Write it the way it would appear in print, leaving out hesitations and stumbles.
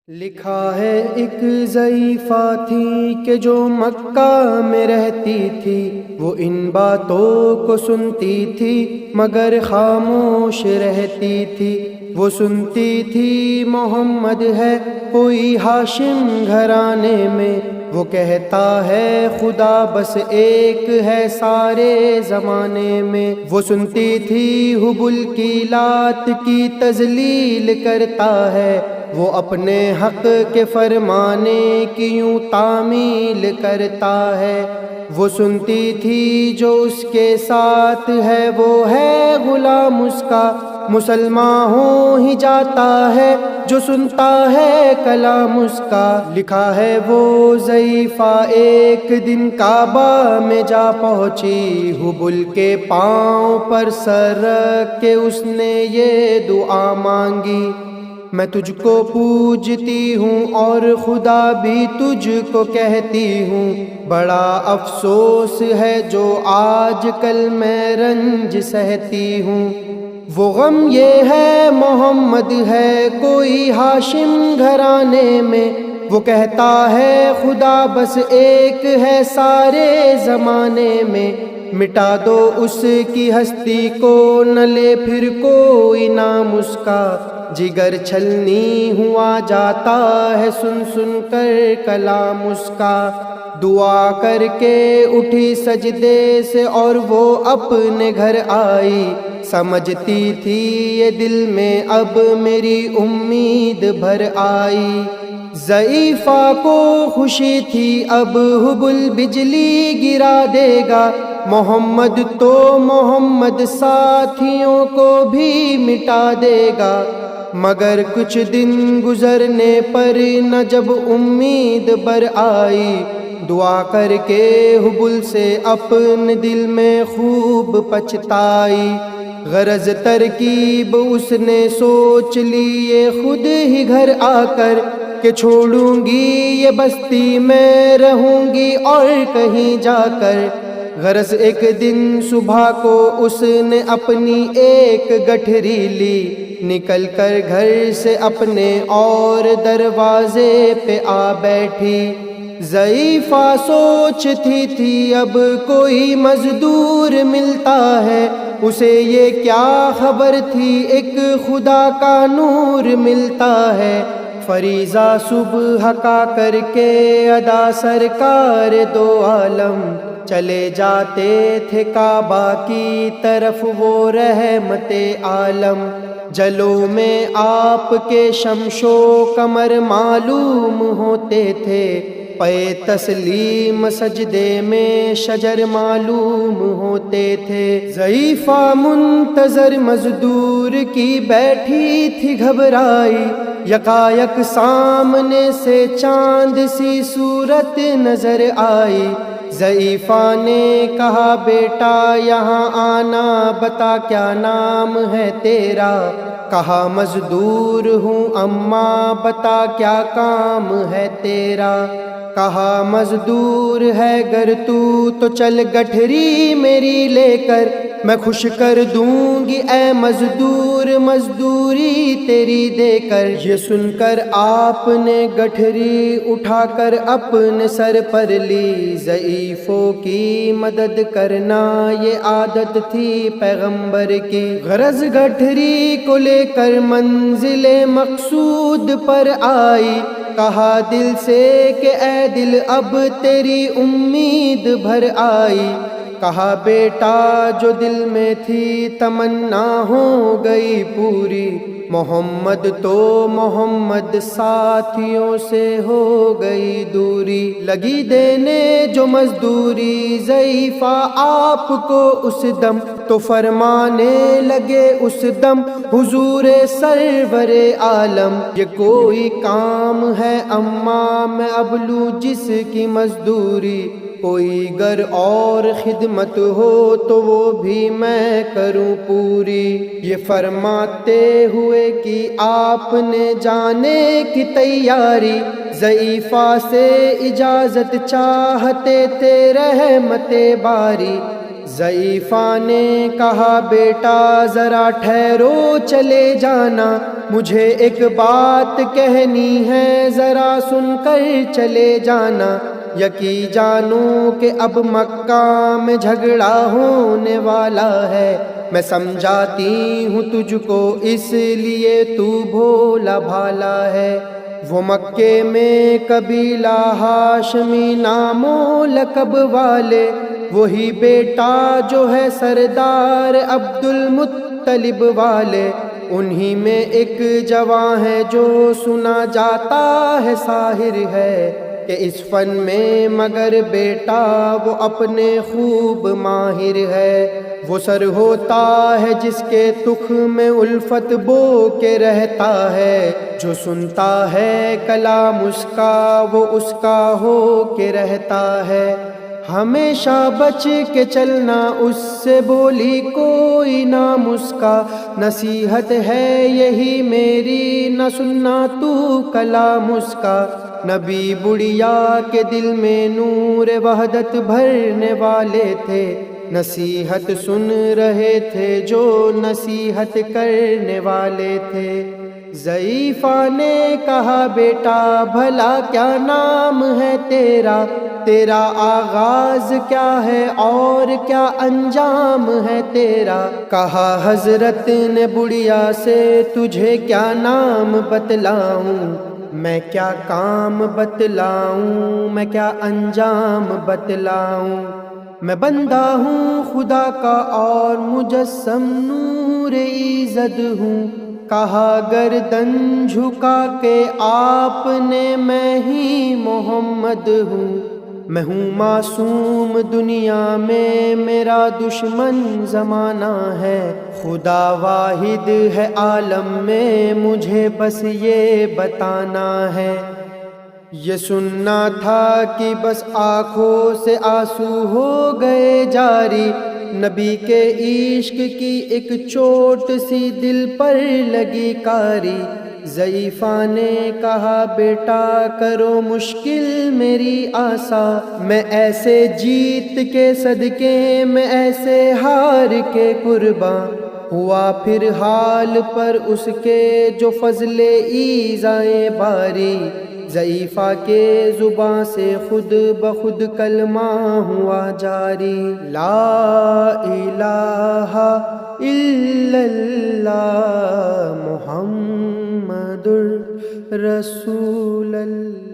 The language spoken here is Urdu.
لکھا ہے ایک ضعیفہ تھی کہ جو مکہ میں رہتی تھی، وہ ان باتوں کو سنتی تھی مگر خاموش رہتی تھی۔ وہ سنتی تھی محمد ہے کوئی ہاشم گھرانے میں، وہ کہتا ہے خدا بس ایک ہے سارے زمانے میں۔ وہ سنتی تھی حبل کی لات کی تذلیل کرتا ہے، وہ اپنے حق کے فرمانے کی یوں تعمیل کرتا ہے۔ وہ سنتی تھی جو اس کے ساتھ ہے وہ ہے غلام اس کا، مسلمان ہو ہی جاتا ہے جو سنتا ہے کلام اس کا۔ لکھا ہے وہ ضعیفہ ایک دن کعبہ میں جا پہنچی، حبل کے پاؤں پر سر رکھ کے اس نے یہ دعا مانگی، میں تجھ کو پوجتی ہوں اور خدا بھی تجھ کو کہتی ہوں، بڑا افسوس ہے جو آج کل میں رنج سہتی ہوں۔ وہ غم یہ ہے محمد ہے کوئی ہاشم گھرانے میں، وہ کہتا ہے خدا بس ایک ہے سارے زمانے میں۔ مٹا دو اس کی ہستی کو نہ لے پھر کوئی نام اس کا، جگر چھلنی ہوا جاتا ہے سن سن کر کلام اس کا۔ دعا کر کے اٹھی سجدے سے اور وہ اپنے گھر آئی، سمجھتی تھی یہ دل میں اب میری امید بھر آئی۔ ضعیفہ کو خوشی تھی اب حبل بجلی گرا دے گا، محمد تو محمد ساتھیوں کو بھی مٹا دے گا۔ مگر کچھ دن گزرنے پر نہ جب امید بر آئی، دعا کر کے حبل سے اپنے دل میں خوب پچھتائی۔ غرض ترکیب اس نے سوچ لی یہ خود ہی گھر آ کر، کہ چھوڑوں گی یہ بستی میں رہوں گی اور کہیں جا کر۔ غرض ایک دن صبح کو اس نے اپنی ایک گٹھری لی، نکل کر گھر سے اپنے اور دروازے پہ آ بیٹھی۔ ضعیفہ سوچتی تھی اب کوئی مزدور ملتا ہے، اسے یہ کیا خبر تھی ایک خدا کا نور ملتا ہے۔ فریضہ صبح کا کر کے ادا سرکار دو عالم، چلے جاتے تھے کعبہ کی طرف وہ رحمت عالم۔ جلو میں آپ کے شمش و قمر معلوم ہوتے تھے، پے تسلیم سجدے میں شجر معلوم ہوتے تھے۔ ضعیفہ منتظر مزدور کی بیٹھی تھی گھبرائی، یکایک سامنے سے چاند سی صورت نظر آئی۔ ضعیفہ نے کہا بیٹا یہاں آنا، بتا کیا نام ہے تیرا؟ کہا مزدور ہوں اماں، بتا کیا کام ہے تیرا؟ کہا مزدور ہے گر تو چل گٹھری میری لے کر، میں خوش کر دوں گی اے مزدور مزدوری تیری دے کر۔ یہ سن کر آپ نے گٹھری اٹھا کر اپنے سر پر لی، ضعیفوں کی مدد کرنا یہ عادت تھی پیغمبر کی۔ غرض گٹھری کو لے کر منزل مقصود پر آئی، کہا دل سے کہ اے دل اب تیری امید بھر آئی۔ کہا بیٹا جو دل میں تھی تمنا ہو گئی پوری، محمد تو محمد ساتھیوں سے ہو گئی دوری۔ لگی دینے جو مزدوری ضعیفہ آپ کو اس دم، تو فرمانے لگے اس دم حضور سرور عالم، یہ کوئی کام ہے اماں میں اب لوں جس کی مزدوری، کوئی گر اور خدمت ہو تو وہ بھی میں کروں پوری۔ یہ فرماتے ہوئے کہ آپ نے جانے کی تیاری، ضعیفہ سے اجازت چاہتے تھے رحمت باری۔ ضعیفہ نے کہا بیٹا ذرا ٹھہرو چلے جانا، مجھے ایک بات کہنی ہے ذرا سن کر چلے جانا، یقی جانو کہ اب مکہ میں جھگڑا ہونے والا ہے، میں سمجھاتی ہوں تجھ کو اس لیے تو بھولا بھالا ہے۔ وہ مکے میں قبیلہ ہاشمی نام و لقب والے، وہی بیٹا جو ہے سردار عبد المطلب والے، انہی میں ایک جوان ہے جو سنا جاتا ہے ساحر ہے، کہ اس فن میں مگر بیٹا وہ اپنے خوب ماہر ہے۔ وہ سر ہوتا ہے جس کے تخ میں الفت بو کے رہتا ہے، جو سنتا ہے کلام اس کا وہ اس کا ہو کے رہتا ہے۔ ہمیشہ بچ کے چلنا اس سے بولی کوئی نام اس کا، نصیحت ہے یہی میری نہ سننا تو کلام اس کا۔ نبی بڑھیا کے دل میں نور وحدت بھرنے والے تھے، نصیحت سن رہے تھے جو نصیحت کرنے والے تھے۔ ضعیفہ نے کہا بیٹا بھلا کیا نام ہے تیرا، تیرا آغاز کیا ہے اور کیا انجام ہے تیرا؟ کہا حضرت نے بڑھیا سے تجھے کیا نام بتلاؤں، میں کیا کام بتلاؤں، میں کیا انجام بتلاؤں؟ میں بندہ ہوں خدا کا اور مجسم نور ایزد ہوں، کہا گردن جھکا کے آپ نے میں ہی محمد ہوں۔ میں ہوں معصوم دنیا میں میرا دشمن زمانہ ہے، خدا واحد ہے عالم میں مجھے بس یہ بتانا ہے۔ یہ سننا تھا کہ بس آنکھوں سے آنسو ہو گئے جاری، نبی کے عشق کی ایک چوٹ سی دل پر لگی کاری۔ ضعیفہ نے کہا بیٹا کرو مشکل میری آسا، میں ایسے جیت کے صدقے میں ایسے ہار کے قرباں، ہوا پھر حال پر اس کے جو فضل ایزائے باری۔ ضعیفہ کے زباں سے خود بخود کلمہ ہوا جاری، لا الہ الا اللہ محمد رسول اللہ۔